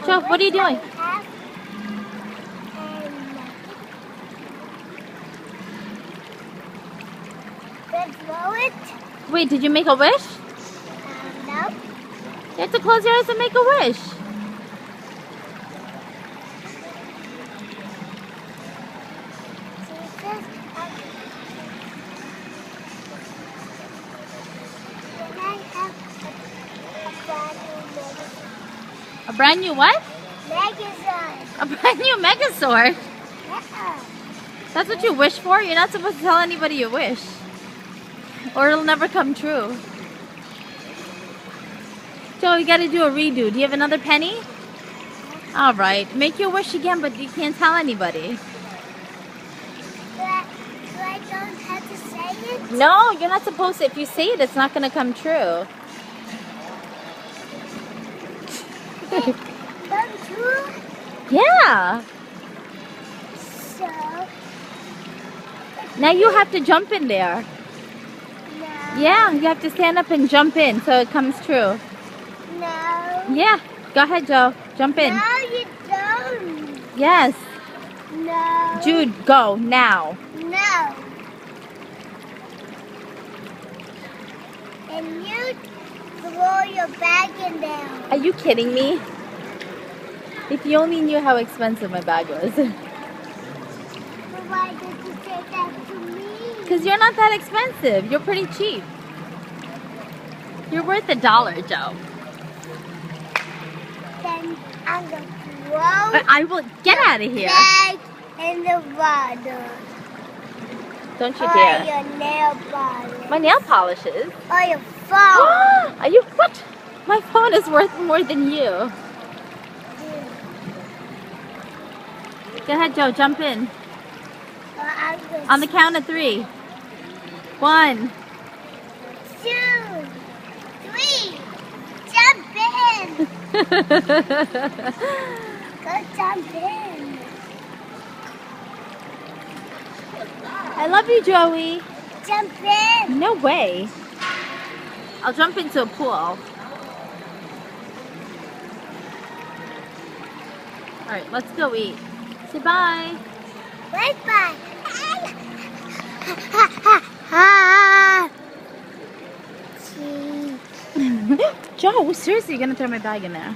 Joe, what are you doing? Wait, did you make a wish? No. You have to close your eyes and make a wish. A brand new what? Megasord. A brand new Megasord? That's what you wish for? You're not supposed to tell anybody you wish. Or it'll never come true. Joe, you gotta do a redo. Do you have another penny? Alright, make your wish again, but you can't tell anybody. So I don't have to say it? No, you're not supposed to. If you say it, it's not gonna come true. Come true? Yeah. So? Now you have to jump in there. No. Yeah, you have to stand up and jump in so it comes true. No. Yeah. Go ahead, Joe. Jump in. No, you don't. Yes. No. Jude, go now. No. And you throw your bag in there. Are you kidding me? If you only knew how expensive my bag was. But why did you say that to me? Because you're not that expensive. You're pretty cheap. You're worth $1, Joe. Then I'm going to throw But I will get out of here. bag in the water. Don't you Or dare. your nail polish. My nail polishes. Or your phone. Are you what? My phone is worth more than you. Go ahead, Joe. Jump in. Or I'm going On the count of 3. 1. 2, 3. Jump in. Go jump in. I love you, Joey. Jump in. No way. I'll jump into a pool. Alright, let's go eat. Say bye. Bye-bye. Joe, seriously, you're gonna throw my bag in there.